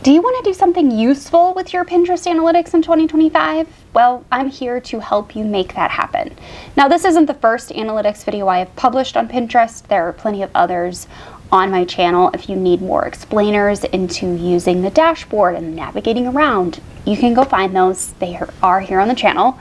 Do you want to do something useful with your Pinterest analytics in 2025? Well, I'm here to help you make that happen. Now, this isn't the first analytics video I have published on Pinterest. There are plenty of others on my channel. If you need more explainers into using the dashboard and navigating around, you can go find those. They are here on the channel.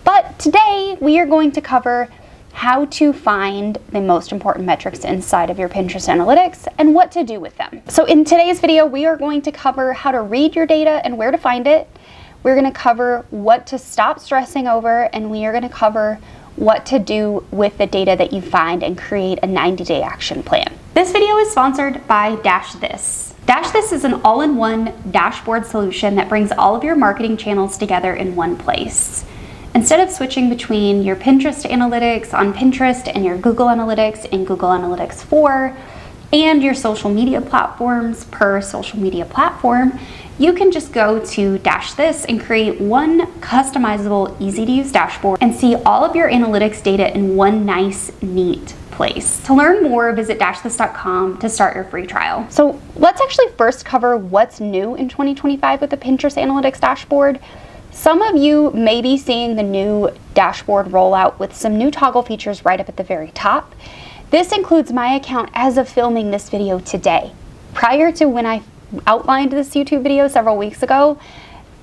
But today we are going to cover how to find the most important metrics inside of your Pinterest analytics and what to do with them. So in today's video, we are going to cover how to read your data and where to find it. We're going to cover what to stop stressing over, and we are going to cover what to do with the data that you find and create a 90-day action plan. This video is sponsored by DashThis. DashThis is an all-in-one dashboard solution that brings all of your marketing channels together in one place. Instead of switching between your Pinterest analytics on Pinterest and your Google Analytics in Google Analytics 4 and your social media platforms per social media platform, you can just go to DashThis and create one customizable, easy-to-use dashboard and see all of your analytics data in one nice, neat place. To learn more, visit dashthis.com to start your free trial. So let's actually first cover what's new in 2025 with the Pinterest Analytics dashboard. Some of you may be seeing the new dashboard rollout with some new toggle features right up at the very top. This includes my account as of filming this video today. Prior to when I outlined this YouTube video several weeks ago,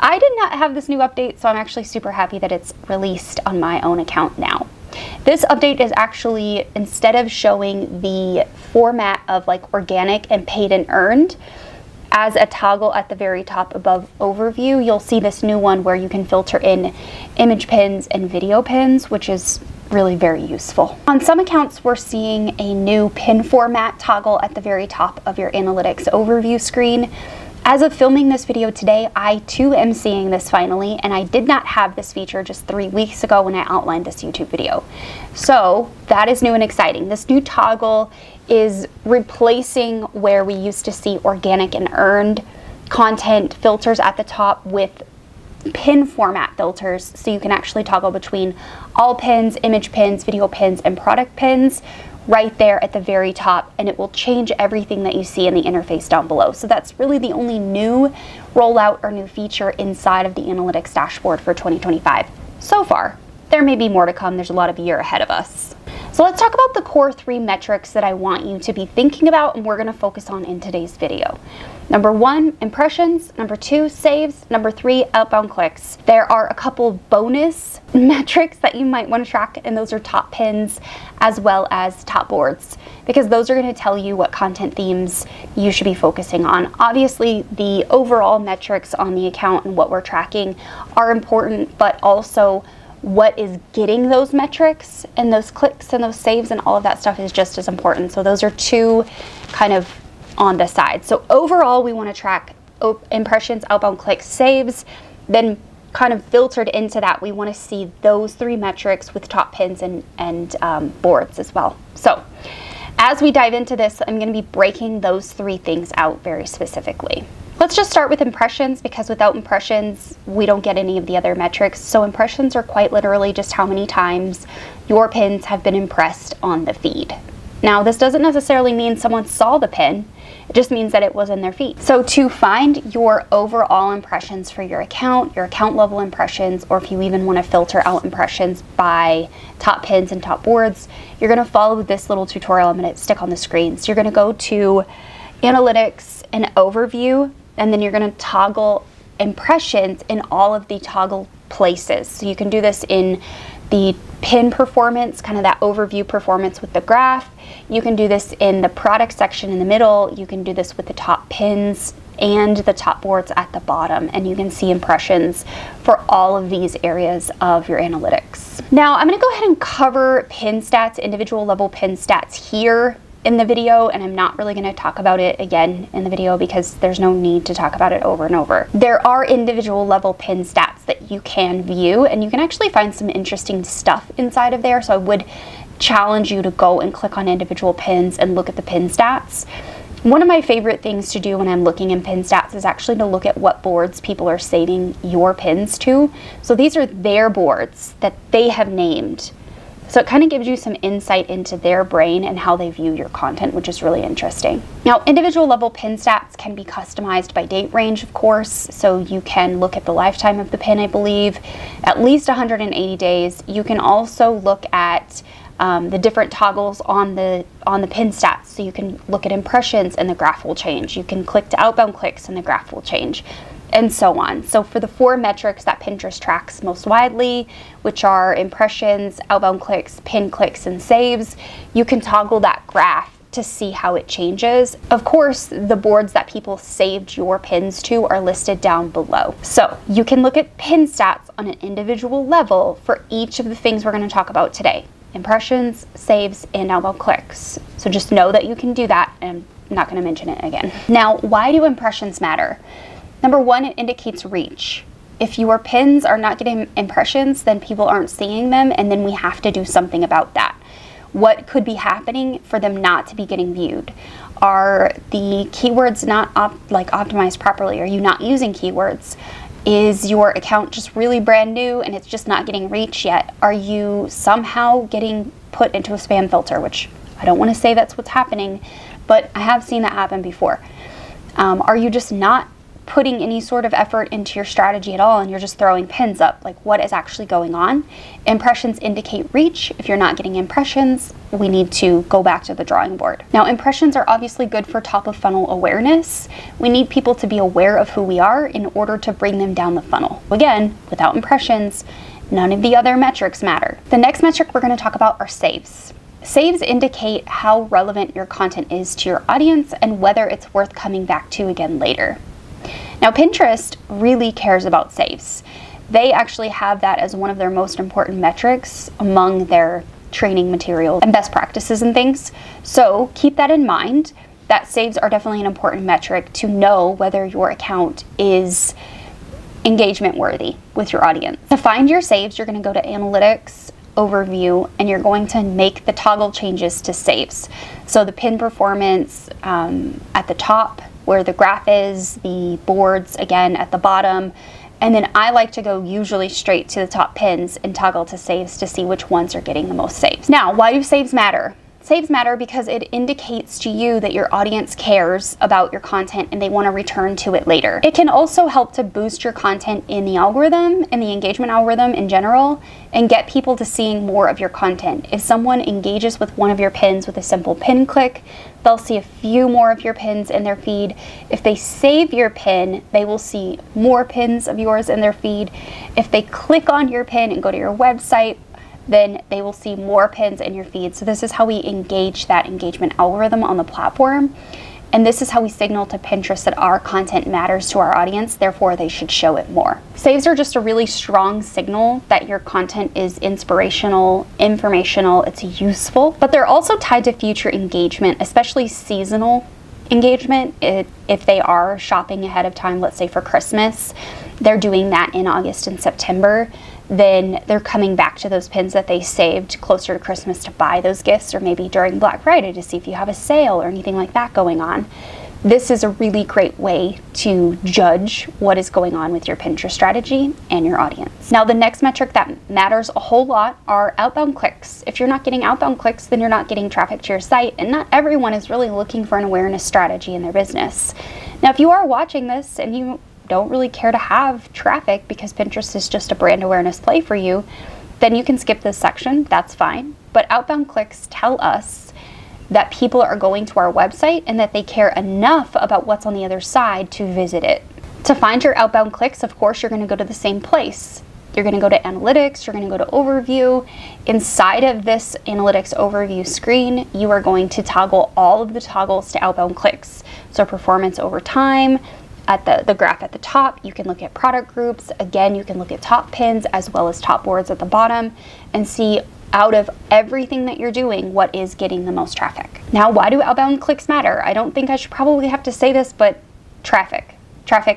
I did not have this new update, so I'm actually super happy that it's released on my own account now. This update is actually, instead of showing the format of like organic and paid and earned, as a toggle at the very top above overview, you'll see this new one where you can filter in image pins and video pins, which is really very useful. On some accounts, we're seeing a new pin format toggle at the very top of your analytics overview screen. As of filming this video today, I too am seeing this finally, and I did not have this feature just 3 weeks ago when I outlined this YouTube video. So that is new and exciting. This new toggle is replacing where we used to see organic and earned content filters at the top with pin format filters, so you can actually toggle between all pins, image pins, video pins, and product pins right there at the very top, and it will change everything that you see in the interface down below. So that's really the only new rollout or new feature inside of the analytics dashboard for 2025 so far. There may be more to come. There's a lot of year ahead of us. So let's talk about the core 3 metrics that I want you to be thinking about and we're going to focus on in today's video. Number 1, impressions. Number 2, saves. Number 3, outbound clicks. There are a couple bonus metrics that you might want to track, and those are top pins as well as top boards, because those are going to tell you what content themes you should be focusing on. Obviously, the overall metrics on the account and what we're tracking are important, but also what is getting those metrics and those clicks and those saves and all of that stuff is just as important. So those are two kind of on the side. So overall, we want to track impressions, outbound clicks, saves. Then kind of filtered into that, we want to see those 3 metrics with top pins and boards as well. So as we dive into this, I'm going to be breaking those 3 things out very specifically. Let's just start with impressions, because without impressions, we don't get any of the other metrics. So impressions are quite literally just how many times your pins have been impressed on the feed. Now, this doesn't necessarily mean someone saw the pin. It just means that it was in their feed. So to find your overall impressions for your account level impressions, or if you even want to filter out impressions by top pins and top boards, you're going to follow this little tutorial I'm going to stick on the screen. So you're going to go to Analytics and Overview, and then you're going to toggle impressions in all of the toggle places. So you can do this in the pin performance, kind of that overview performance with the graph. You can do this in the product section in the middle. You can do this with the top pins and the top boards at the bottom, and you can see impressions for all of these areas of your analytics. Now I'm going to go ahead and cover pin stats, individual level pin stats here in the video, and I'm not really going to talk about it again in the video because there's no need to talk about it over and over. There are individual level pin stats that you can view, and you can actually find some interesting stuff inside of there, so I would challenge you to go and click on individual pins and look at the pin stats. One of my favorite things to do when I'm looking in pin stats is actually to look at what boards people are saving your pins to. So these are their boards that they have named. So it kind of gives you some insight into their brain and how they view your content, which is really interesting. Now, individual level pin stats can be customized by date range, of course. So you can look at the lifetime of the pin, I believe, at least 180 days. You can also look at the different toggles on the pin stats. So you can look at impressions and the graph will change. You can click to outbound clicks and the graph will change, and so on. So for the 4 metrics that Pinterest tracks most widely, which are impressions, outbound clicks, pin clicks, and saves, you can toggle that graph to see how it changes. Of course, the boards that people saved your pins to are listed down below. So you can look at pin stats on an individual level for each of the things we're going to talk about today: impressions, saves, and outbound clicks. So just know that you can do that, and I'm not going to mention it again. Now, why do impressions matter? Number 1, it indicates reach. If your pins are not getting impressions, then people aren't seeing them, and then we have to do something about that. What could be happening for them not to be getting viewed? Are the keywords not optimized properly? Are you not using keywords? Is your account just really brand new and it's just not getting reach yet? Are you somehow getting put into a spam filter, which I don't want to say that's what's happening, but I have seen that happen before. Are you just not putting any sort of effort into your strategy at all and you're just throwing pins up? Like, what is actually going on? Impressions indicate reach. If you're not getting impressions, we need to go back to the drawing board. Now, impressions are obviously good for top of funnel awareness. We need people to be aware of who we are in order to bring them down the funnel. Again, without impressions, none of the other metrics matter. The next metric we're going to talk about are saves. Saves indicate how relevant your content is to your audience and whether it's worth coming back to again later. Now, Pinterest really cares about saves. They actually have that as one of their most important metrics among their training materials and best practices and things. So keep that in mind, that saves are definitely an important metric to know whether your account is engagement worthy with your audience. To find your saves, you're going to go to Analytics, Overview, and you're going to make the toggle changes to saves. So the pin performance at the top, where the graph is, the boards again at the bottom, and then I like to go usually straight to the top pins and toggle to saves to see which ones are getting the most saves. Now, why do saves matter? Saves matter because it indicates to you that your audience cares about your content and they want to return to it later. It can also help to boost your content in the algorithm, in the engagement algorithm in general, and get people to seeing more of your content. If someone engages with one of your pins with a simple pin click, they'll see a few more of your pins in their feed. If they save your pin, they will see more pins of yours in their feed. If they click on your pin and go to your website, then they will see more pins in your feed. So this is how we engage that engagement algorithm on the platform. And this is how we signal to Pinterest that our content matters to our audience, therefore they should show it more. Saves are just a really strong signal that your content is inspirational, informational, it's useful, but they're also tied to future engagement, especially seasonal engagement. If they are shopping ahead of time, let's say for Christmas, they're doing that in August and September, then they're coming back to those pins that they saved closer to Christmas to buy those gifts, or maybe during Black Friday to see if you have a sale or anything like that going on. This is a really great way to judge what is going on with your Pinterest strategy and your audience. Now, the next metric that matters a whole lot are outbound clicks. If you're not getting outbound clicks, then you're not getting traffic to your site, and not everyone is really looking for an awareness strategy in their business. Now, if you are watching this and you don't really care to have traffic because Pinterest is just a brand awareness play for you, then you can skip this section, that's fine. But outbound clicks tell us that people are going to our website and that they care enough about what's on the other side to visit it. To find your outbound clicks, of course, you're going to go to the same place. You're going to go to Analytics, you're going to go to Overview. Inside of this Analytics Overview screen, you are going to toggle all of the toggles to outbound clicks. So performance over time, at the graph at the top, you can look at product groups. Again, you can look at top pins as well as top boards at the bottom and see out of everything that you're doing, what is getting the most traffic. Now, why do outbound clicks matter? I don't think I should probably have to say this, but traffic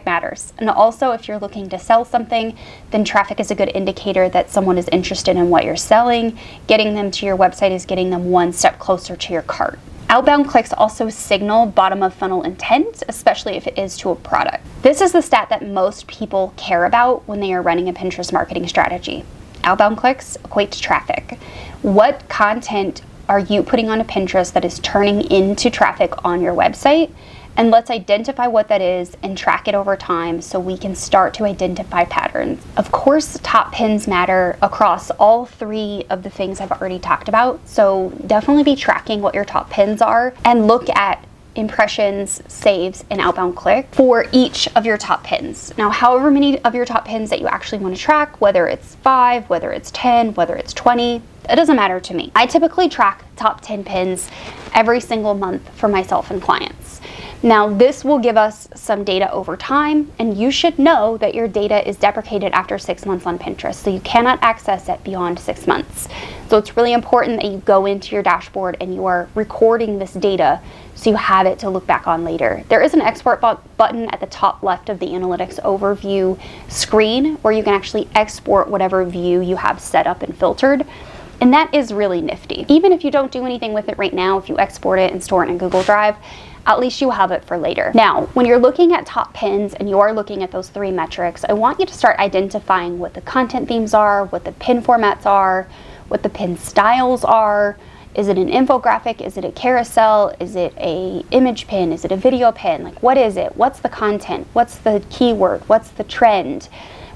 matters. And also, if you're looking to sell something, then traffic is a good indicator that someone is interested in what you're selling. Getting them to your website is getting them one step closer to your cart. Outbound clicks also signal bottom of funnel intent, especially if it is to a product. This is the stat that most people care about when they are running a Pinterest marketing strategy. Outbound clicks equate to traffic. What content are you putting onto Pinterest that is turning into traffic on your website? And let's identify what that is and track it over time so we can start to identify patterns. Of course, top pins matter across all three of the things I've already talked about. So definitely be tracking what your top pins are and look at impressions, saves, and outbound click for each of your top pins. Now, however many of your top pins that you actually want to track, whether it's 5, whether it's 10, whether it's 20, it doesn't matter to me. I typically track top 10 pins every single month for myself and clients. Now, this will give us some data over time, and you should know that your data is deprecated after 6 months on Pinterest, so you cannot access it beyond 6 months. So it's really important that you go into your dashboard and you are recording this data so you have it to look back on later. There is an export button at the top left of the analytics overview screen where you can actually export whatever view you have set up and filtered. And that is really nifty. Even if you don't do anything with it right now, if you export it and store it in Google Drive, at least you have it for later. Now, when you're looking at top pins and you are looking at those 3 metrics, I want you to start identifying what the content themes are, what the pin formats are, what the pin styles are. Is it an infographic? Is it a carousel? Is it a image pin? Is it a video pin? Like, what is it? What's the content? What's the keyword? What's the trend?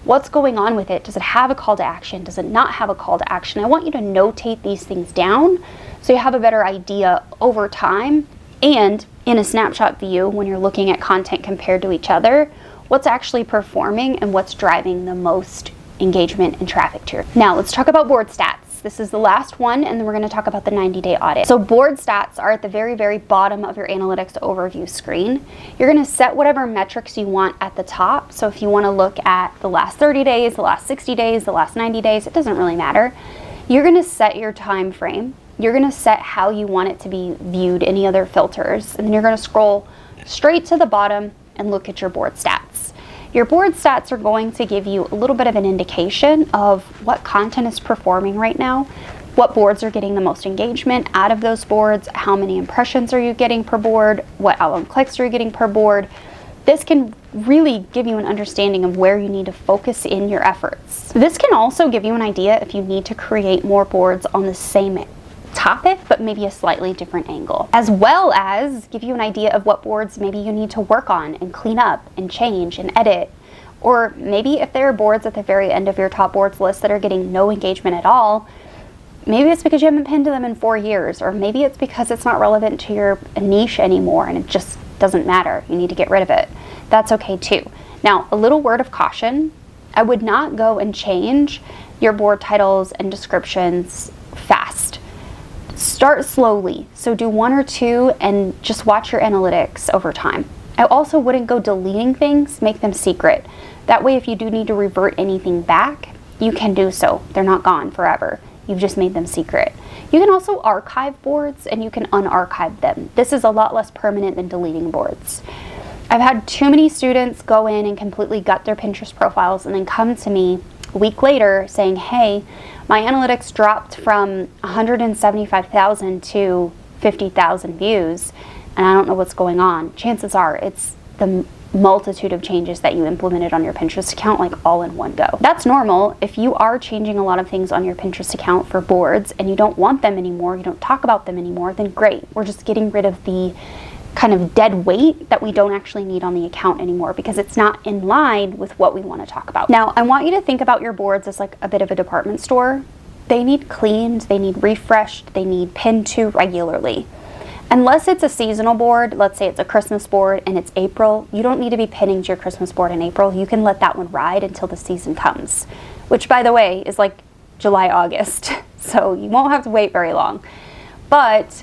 What's going on with it? Does it have a call to action? Does it not have a call to action? I want you to notate these things down so you have a better idea over time and in a snapshot view when you're looking at content compared to each other, what's actually performing and what's driving the most engagement and traffic to your. Now let's talk about board stats. This is the last one, and then we're going to talk about the 90-day audit. So board stats are at the very, very bottom of your analytics overview screen. You're going to set whatever metrics you want at the top. So if you want to look at the last 30 days, the last 60 days, the last 90 days, it doesn't really matter. You're going to set your time frame. You're going to set how you want it to be viewed, any other filters, and then you're going to scroll straight to the bottom and look at your board stats. Your board stats are going to give you a little bit of an indication of what content is performing right now, what boards are getting the most engagement out of those boards, how many impressions are you getting per board, what outbound clicks are you getting per board. This can really give you an understanding of where you need to focus in your efforts. This can also give you an idea if you need to create more boards on the same topic, but maybe a slightly different angle, as well as give you an idea of what boards maybe you need to work on and clean up and change and edit. Or maybe if there are boards at the very end of your top boards list that are getting no engagement at all, maybe it's because you haven't pinned to them in 4 years, or maybe it's because it's not relevant to your niche anymore and it just doesn't matter. You need to get rid of it. That's okay too. Now, a little word of caution, I would not go and change your board titles and descriptions fast. Start slowly. So do 1 or 2 and just watch your analytics over time. I also wouldn't go deleting things, make them secret. That way, if you do need to revert anything back, you can do so. They're not gone forever. You've just made them secret. You can also archive boards and you can unarchive them. This is a lot less permanent than deleting boards. I've had too many students go in and completely gut their Pinterest profiles and then come to me a week later saying, hey, my analytics dropped from 175,000 to 50,000 views, and I don't know what's going on. Chances are it's the multitude of changes that you implemented on your Pinterest account, like all in one go. That's normal. If you are changing a lot of things on your Pinterest account for boards and you don't want them anymore, you don't talk about them anymore, then great. We're just getting rid of the kind of dead weight that we don't actually need on the account anymore because it's not in line with what we want to talk about. Now, I want you to think about your boards as like a bit of a department store. They need cleaned, they need refreshed, they need pinned to regularly. Unless it's a seasonal board, let's say it's a Christmas board and it's April, you don't need to be pinning to your Christmas board in April. You can let that one ride until the season comes, which by the way is like July, August. So you won't have to wait very long. But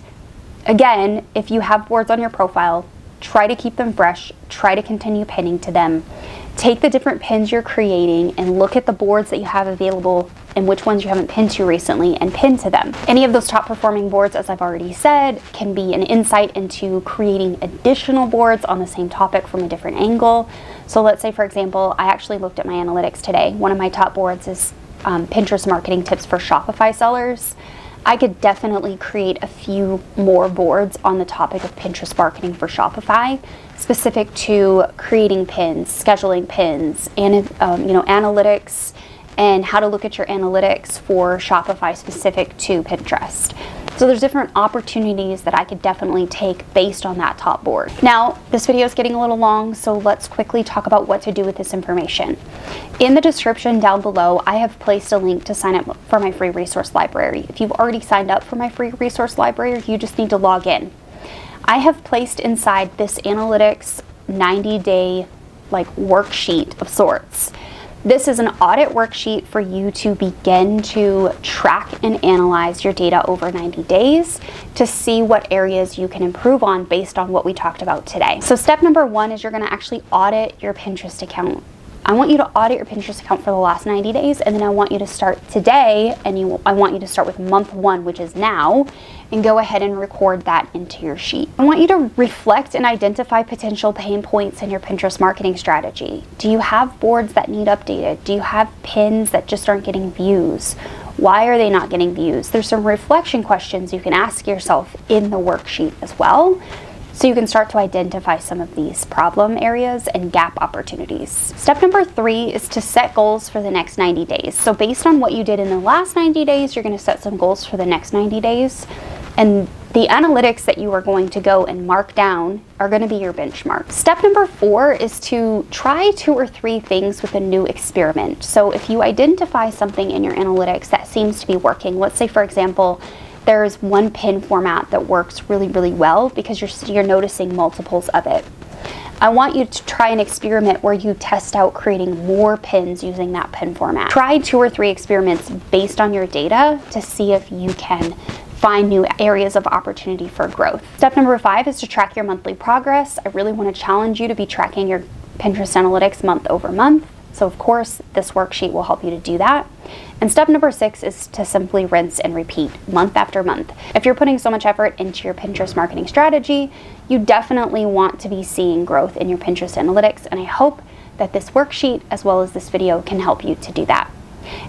again, if you have boards on your profile, try to keep them fresh, try to continue pinning to them. Take the different pins you're creating and look at the boards that you have available and which ones you haven't pinned to recently and pin to them. Any of those top performing boards, as I've already said, can be an insight into creating additional boards on the same topic from a different angle. So let's say, for example, I actually looked at my analytics today. One of my top boards is Pinterest marketing tips for Shopify sellers. I could definitely create a few more boards on the topic of Pinterest marketing for Shopify, specific to creating pins, scheduling pins, and analytics, and how to look at your analytics for Shopify specific to Pinterest. So there's different opportunities that I could definitely take based on that top board. Now, this video is getting a little long, so let's quickly talk about what to do with this information. In the description down below, I have placed a link to sign up for my free resource library. If you've already signed up for my free resource library, you just need to log in. I have placed inside this analytics 90-day worksheet of sorts. This is an audit worksheet for you to begin to track and analyze your data over 90 days to see what areas you can improve on based on what we talked about today. So step number 1 is you're going to actually audit your Pinterest account. I want you to audit your Pinterest account for the last 90 days, and then I want you to start today, and I want you to start with month 1, which is now, and go ahead and record that into your sheet. I want you to reflect and identify potential pain points in your Pinterest marketing strategy. Do you have boards that need updated? Do you have pins that just aren't getting views? Why are they not getting views? There's some reflection questions you can ask yourself in the worksheet as well, so you can start to identify some of these problem areas and gap opportunities. Step number 3 is to set goals for the next 90 days. So based on what you did in the last 90 days, you're going to set some goals for the next 90 days. And the analytics that you are going to go and mark down are going to be your benchmark. Step number 4 is to try 2 or 3 things with a new experiment. So if you identify something in your analytics that seems to be working, let's say for example, there's one pin format that works really, really well because you're noticing multiples of it. I want you to try an experiment where you test out creating more pins using that pin format. Try 2 or 3 experiments based on your data to see if you can find new areas of opportunity for growth. Step number 5 is to track your monthly progress. I really want to challenge you to be tracking your Pinterest analytics month over month. So of course, this worksheet will help you to do that. And step number 6 is to simply rinse and repeat month after month. If you're putting so much effort into your Pinterest marketing strategy, you definitely want to be seeing growth in your Pinterest analytics. And I hope that this worksheet, as well as this video, can help you to do that.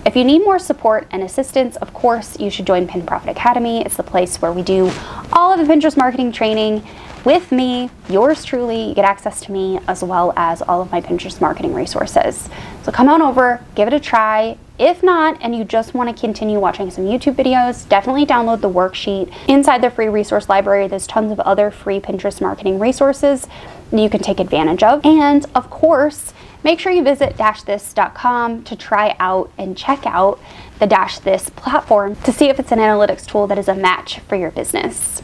If you need more support and assistance, of course, you should join Pin Profit Academy. It's the place where we do all of the Pinterest marketing training with me, yours truly. You get access to me as well as all of my Pinterest marketing resources. So come on over, give it a try. If not, and you just want to continue watching some YouTube videos, definitely download the worksheet. Inside the free resource library, there's tons of other free Pinterest marketing resources that you can take advantage of. And of course, make sure you visit dashthis.com to try out and check out the Dash This platform to see if it's an analytics tool that is a match for your business.